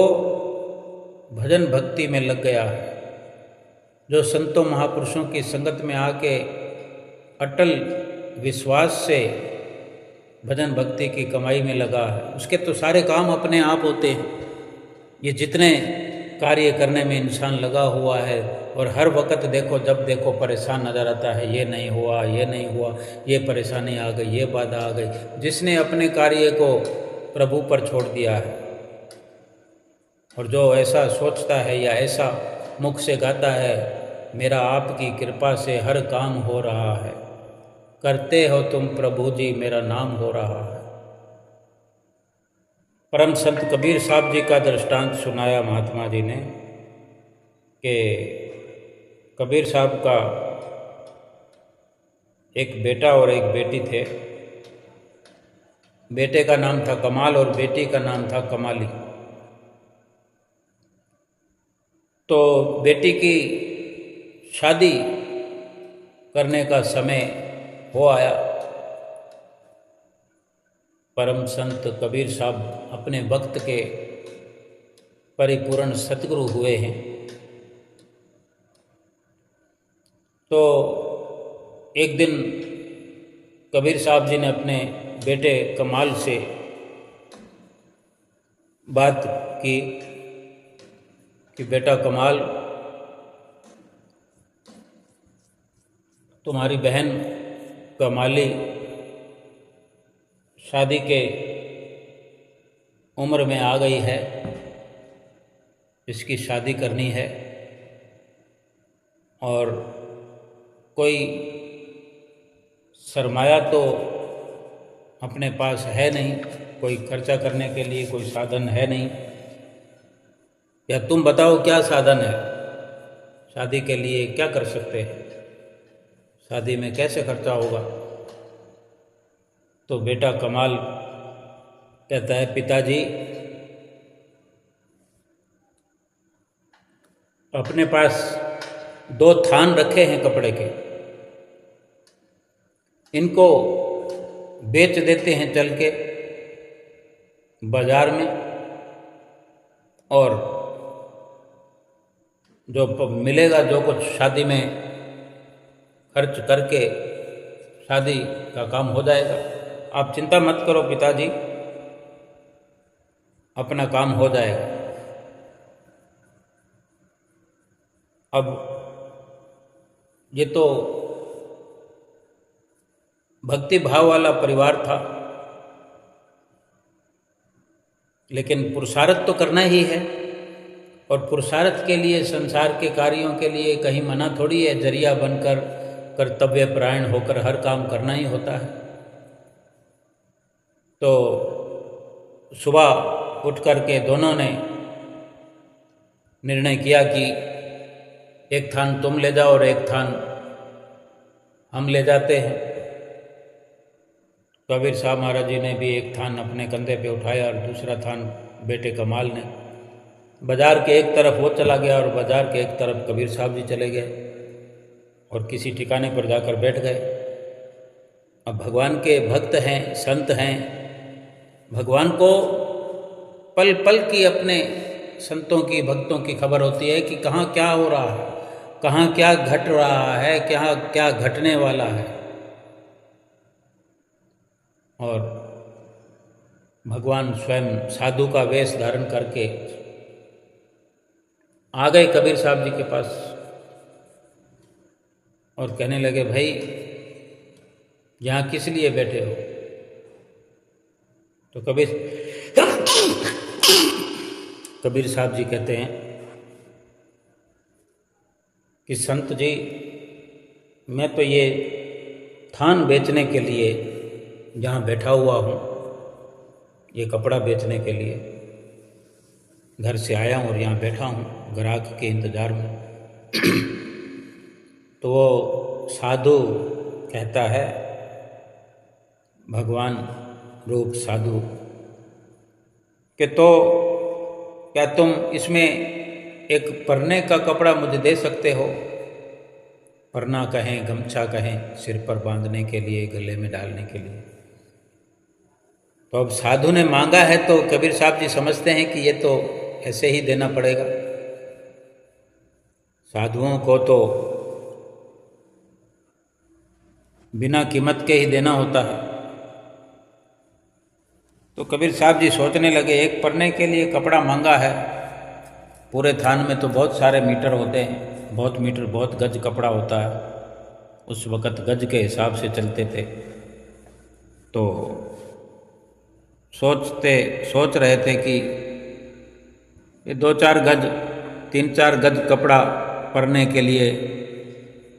भजन भक्ति में लग गया है, जो संतों महापुरुषों की संगत में आके अटल विश्वास से भजन भक्ति की कमाई में लगा है, उसके तो सारे काम अपने आप होते हैं। ये जितने कार्य करने में इंसान लगा हुआ है और हर वक्त देखो जब देखो परेशान नज़र आता है, ये नहीं हुआ, ये नहीं हुआ, ये परेशानी आ गई, ये बाधा आ गई। जिसने अपने कार्य को प्रभु पर छोड़ दिया है और जो ऐसा सोचता है या ऐसा मुख से गाता है, मेरा आपकी कृपा से हर काम हो रहा है, करते हो तुम प्रभु जी मेरा नाम हो रहा है। परम संत कबीर साहब जी का दृष्टांत सुनाया महात्मा जी ने कि कबीर साहब का एक बेटा और एक बेटी थे। बेटे का नाम था कमाल और बेटी का नाम था कमाली। तो बेटी की शादी करने का समय हो आया। परम संत कबीर साहब अपने वक्त के परिपूर्ण सतगुरु हुए हैं। तो एक दिन कबीर साहब जी ने अपने बेटे कमाल से बात की कि बेटा कमाल, तुम्हारी बहन कमाली शादी के उम्र में आ गई है, इसकी शादी करनी है और कोई सरमाया तो अपने पास है नहीं, कोई खर्चा करने के लिए कोई साधन है नहीं। या तुम बताओ क्या साधन है, शादी के लिए क्या कर सकते हैं, शादी में कैसे खर्चा होगा। तो बेटा कमाल कहता है, पिताजी अपने पास 2 थान रखे हैं कपड़े के, इनको बेच देते हैं चल के बाजार में, और जो मिलेगा जो कुछ शादी में खर्च करके शादी का काम हो जाएगा। आप चिंता मत करो पिताजी, अपना काम हो जाएगा। अब ये तो भक्ति भाव वाला परिवार था, लेकिन पुरुषार्थ तो करना ही है, और पुरुषार्थ के लिए संसार के कार्यों के लिए कहीं मना थोड़ी है, जरिया बनकर कर्तव्य परायण होकर हर काम करना ही होता है। तो सुबह उठ कर के दोनों ने निर्णय किया कि एक थान तुम ले जाओ और एक थान हम ले जाते हैं। कबीर साहब महाराज जी ने भी एक थान अपने कंधे पे उठाया और दूसरा थान बेटे कमाल ने। बाजार के एक तरफ वो चला गया और बाजार के एक तरफ कबीर साहब जी चले गए और किसी ठिकाने पर जाकर बैठ गए। अब भगवान के भक्त हैं, संत हैं, भगवान को पल पल की अपने संतों की भक्तों की खबर होती है कि कहाँ क्या हो रहा है, कहाँ क्या घट रहा है, क्या क्या घटने वाला है। और भगवान स्वयं साधु का वेश धारण करके आ गए कबीर साहब जी के पास और कहने लगे, भाई यहाँ किस लिए बैठे हो? तो कबीर साहब जी कहते हैं कि संत जी, मैं तो ये थान बेचने के लिए यहाँ बैठा हुआ हूँ, ये कपड़ा बेचने के लिए घर से आया हूँ और यहाँ बैठा हूँ ग्राहक के इंतज़ार में। तो वो साधु कहता है, भगवान रूप साधु, कि तो क्या तुम इसमें एक परने का कपड़ा मुझे दे सकते हो? परना कहें, गमछा कहें, सिर पर बांधने के लिए, गले में डालने के लिए। तो अब साधु ने मांगा है तो कबीर साहब जी समझते हैं कि ये तो ऐसे ही देना पड़ेगा, साधुओं को तो बिना कीमत के ही देना होता है। तो कबीर साहब जी सोचने लगे, एक परने के लिए कपड़ा मांगा है, पूरे थान में तो बहुत सारे मीटर होते हैं, बहुत मीटर बहुत गज कपड़ा होता है, उस वक़्त गज के हिसाब से चलते थे। तो सोच रहे थे कि ये 2-4 गज 3-4 गज कपड़ा परने के लिए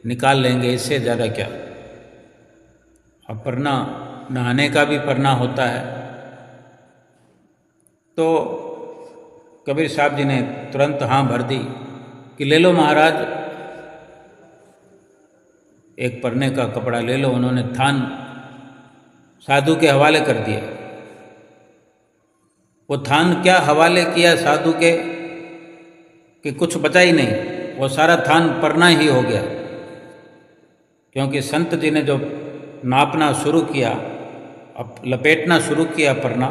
निकाल लेंगे, इससे ज़्यादा क्या। अब परना नहाने का भी परना होता है। तो कबीर साहब जी ने तुरंत हाँ भर दी कि ले लो महाराज, एक परने का कपड़ा ले लो। उन्होंने थान साधु के हवाले कर दिया। वो थान क्या हवाले किया साधु के कि कुछ बचा ही नहीं, वो सारा थान परना ही हो गया। क्योंकि संत जी ने जो नापना शुरू किया, अब लपेटना शुरू किया परना,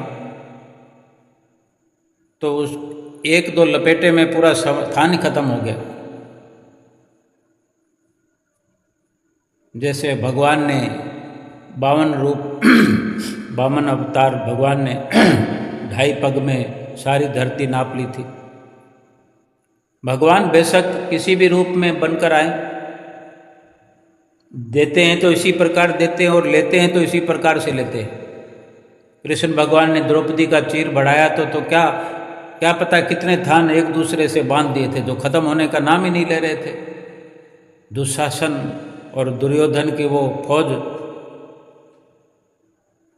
तो उस 1-2 लपेटे में पूरा थान ही खत्म हो गया। जैसे भगवान ने 52 रूप 52 अवतार भगवान ने 2.5 पग में सारी धरती नाप ली थी। भगवान बेशक किसी भी रूप में बनकर आए, देते हैं तो इसी प्रकार देते हैं और लेते हैं तो इसी प्रकार से लेते हैं। कृष्ण भगवान ने द्रौपदी का चीर बढ़ाया तो क्या पता कितने थान एक दूसरे से बांध दिए थे जो खत्म होने का नाम ही नहीं ले रहे थे। दुशासन और दुर्योधन की वो फौज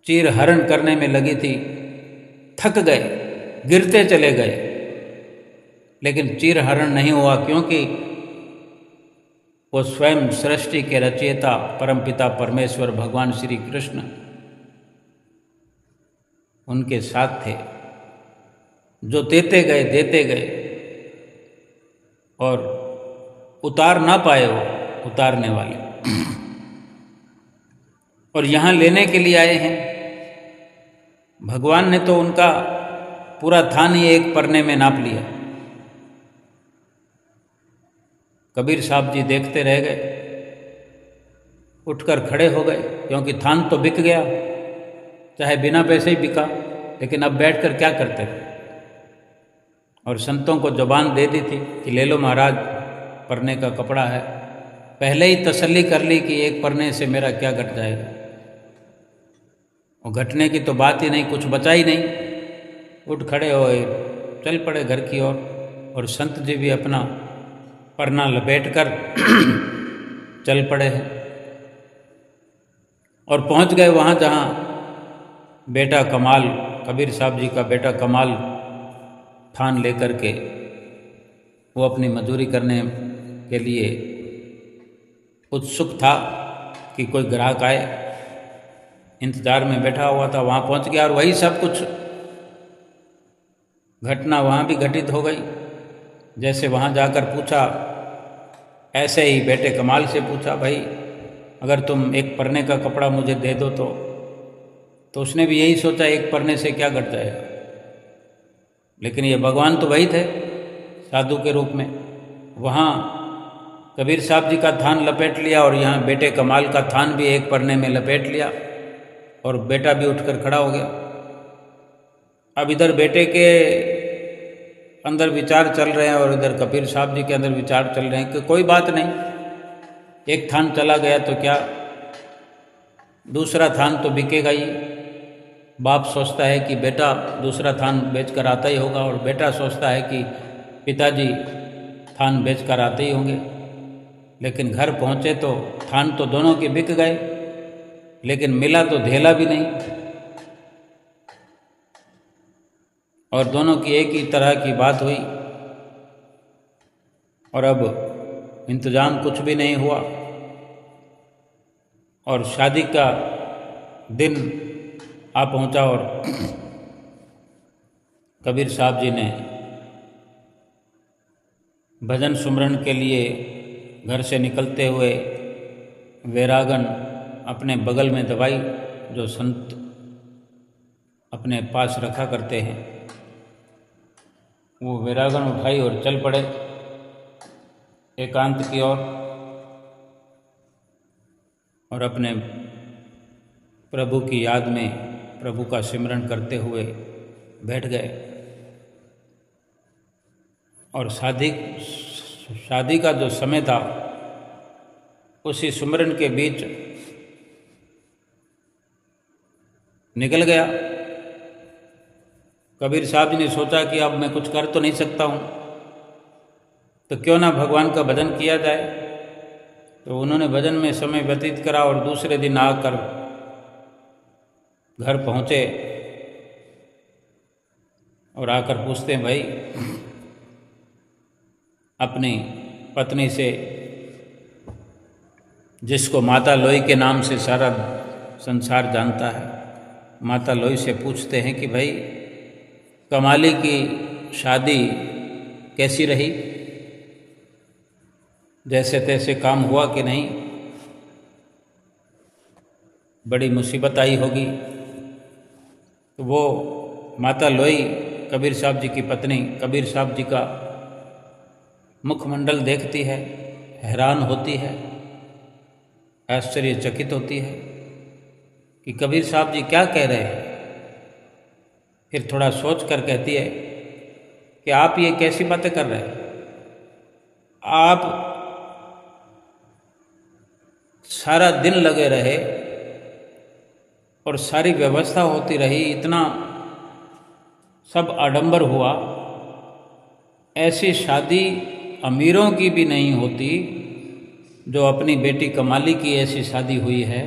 चीर हरण करने में लगी थी, थक गए, गिरते चले गए, लेकिन चीर हरण नहीं हुआ क्योंकि वो स्वयं सृष्टि के रचयिता परमपिता परमेश्वर भगवान श्री कृष्ण उनके साथ थे, जो देते गए और उतार ना पाए वो उतारने वाले, और यहाँ लेने के लिए आए हैं। भगवान ने तो उनका पूरा थान ही एक परने में नाप लिया। कबीर साहब जी देखते रह गए, उठकर खड़े हो गए, क्योंकि थान तो बिक गया, चाहे बिना पैसे ही बिका, लेकिन अब बैठकर क्या करते थे। और संतों को जुबान दे दी थी कि ले लो महाराज, परने का कपड़ा है। पहले ही तसल्ली कर ली कि एक परने से मेरा क्या घट जाएगा, और घटने की तो बात ही नहीं, कुछ बचा ही नहीं। उठ खड़े हुए, चल पड़े घर की ओर, और संत जी भी अपना परना लपेटकर चल पड़े हैं और पहुंच गए वहाँ जहाँ बेटा कमाल, कबीर साहब जी का बेटा कमाल थान लेकर के वो अपनी मजदूरी करने के लिए उत्सुक था कि कोई ग्राहक आए, इंतज़ार में बैठा हुआ था। वहाँ पहुँच गया और वही सब कुछ घटना वहाँ भी घटित हो गई। जैसे वहाँ जाकर पूछा, ऐसे ही बेटे कमाल से पूछा, भाई अगर तुम एक परने का कपड़ा मुझे दे दो तो उसने भी यही सोचा एक परने से क्या घट जाएगा। लेकिन ये भगवान तो वही थे साधु के रूप में। वहाँ कबीर साहब जी का थान लपेट लिया और यहाँ बेटे कमाल का थान भी एक परने में लपेट लिया, और बेटा भी उठकर खड़ा हो गया। अब इधर बेटे के अंदर विचार चल रहे हैं और इधर कबीर साहब जी के अंदर विचार चल रहे हैं कि कोई बात नहीं, एक थान चला गया तो क्या, दूसरा थान तो बिकेगा ही। बाप सोचता है कि बेटा दूसरा थान बेचकर आता ही होगा, और बेटा सोचता है कि पिताजी थान बेचकर आते ही होंगे। लेकिन घर पहुँचे तो थान तो दोनों के बिक गए, लेकिन मिला तो धेला भी नहीं, और दोनों की एक ही तरह की बात हुई। और अब इंतज़ाम कुछ भी नहीं हुआ, और शादी का दिन आ पहुंचा, और कबीर साहब जी ने भजन सुमरन के लिए घर से निकलते हुए वैरागन अपने बगल में दवाई जो संत अपने पास रखा करते हैं, वो वैरागन उठाई और चल पड़े एकांत की ओर, और अपने प्रभु की याद में प्रभु का सिमरन करते हुए बैठ गए। और शादी का जो समय था, उसी सिमरन के बीच निकल गया। कबीर साहब जी ने सोचा कि अब मैं कुछ कर तो नहीं सकता हूँ, तो क्यों ना भगवान का भजन किया जाए। तो उन्होंने भजन में समय व्यतीत करा, और दूसरे दिन आकर घर पहुँचे और आकर पूछते हैं, भाई अपनी पत्नी से, जिसको माता लोई के नाम से सारा संसार जानता है, माता लोई से पूछते हैं कि भाई कमाली की शादी कैसी रही, जैसे तैसे काम हुआ कि नहीं, बड़ी मुसीबत आई होगी। तो वो माता लोई कबीर साहब जी की पत्नी कबीर साहब जी का मुखमंडल देखती है, हैरान होती है, आश्चर्यचकित होती है कि कबीर साहब जी क्या कह रहे हैं। फिर थोड़ा सोच कर कहती है कि आप ये कैसी बातें कर रहे हैं। आप सारा दिन लगे रहे और सारी व्यवस्था होती रही, इतना सब आडंबर हुआ, ऐसी शादी अमीरों की भी नहीं होती जो अपनी बेटी कमाली की ऐसी शादी हुई है,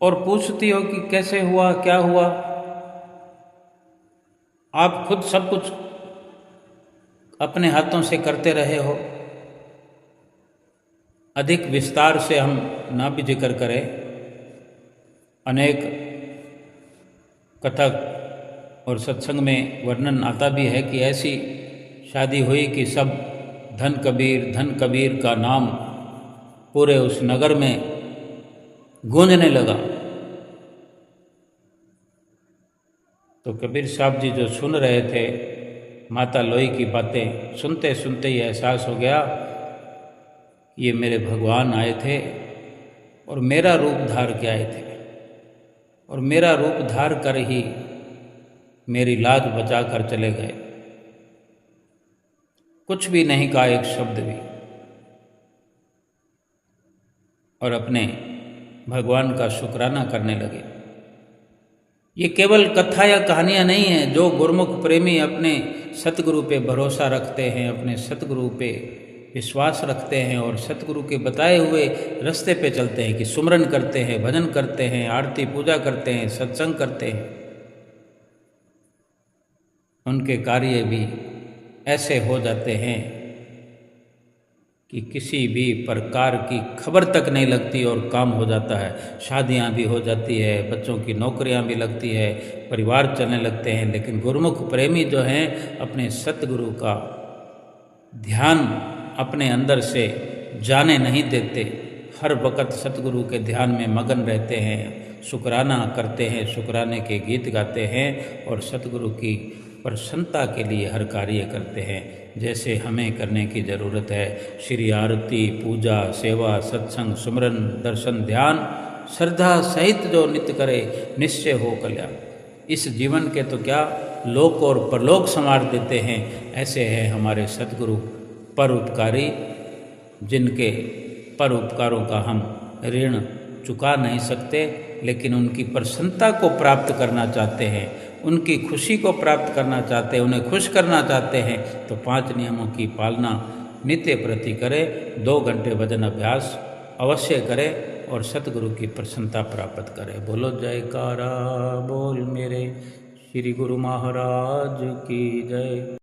और पूछती हो कि कैसे हुआ, क्या हुआ। आप खुद सब कुछ अपने हाथों से करते रहे हो। अधिक विस्तार से हम ना भी जिक्र करें, अनेक कथक और सत्संग में वर्णन आता भी है कि ऐसी शादी हुई कि सब धन कबीर का नाम पूरे उस नगर में गूंजने लगा। तो कबीर साहब जी जो सुन रहे थे माता लोई की बातें, सुनते सुनते ही एहसास हो गया कि ये मेरे भगवान आए थे और मेरा रूप धार के आए थे, और मेरा रूप धार कर ही मेरी लाज बचा कर चले गए। कुछ भी नहीं कहा, एक शब्द भी, और अपने भगवान का शुक्राना करने लगे। ये केवल कथा या कहानियाँ नहीं हैं। जो गुरुमुख प्रेमी अपने सतगुरु पे भरोसा रखते हैं, अपने सतगुरु पे विश्वास रखते हैं और सतगुरु के बताए हुए रास्ते पे चलते हैं कि सुमरन करते हैं, भजन करते हैं, आरती पूजा करते हैं, सत्संग करते हैं, उनके कार्य भी ऐसे हो जाते हैं कि किसी भी प्रकार की खबर तक नहीं लगती और काम हो जाता है। शादियां भी हो जाती है, बच्चों की नौकरियां भी लगती है, परिवार चलने लगते हैं। लेकिन गुरुमुख प्रेमी जो हैं अपने सतगुरु का ध्यान अपने अंदर से जाने नहीं देते, हर वक्त सतगुरु के ध्यान में मगन रहते हैं, शुक्राना करते हैं, शुक्राने के गीत गाते हैं और सतगुरु की प्रसन्नता के लिए हर कार्य करते हैं जैसे हमें करने की ज़रूरत है। श्री आरती, पूजा, सेवा, सत्संग, सुमरन, दर्शन, ध्यान श्रद्धा सहित जो नित्य करे निश्चय हो कल्याण। इस जीवन के तो क्या लोक और परलोक संवार देते हैं। ऐसे हैं हमारे सतगुरु परोपकारी, जिनके परोपकारों का हम ऋण चुका नहीं सकते, लेकिन उनकी प्रसन्नता को प्राप्त करना चाहते हैं, उनकी खुशी को प्राप्त करना चाहते हैं, उन्हें खुश करना चाहते हैं तो 5 नियमों की पालना नित्य प्रति करें, 2 घंटे भजन अभ्यास अवश्य करें और सतगुरु की प्रसन्नता प्राप्त करें। बोलो जयकारा बोल मेरे श्री गुरु महाराज की जय।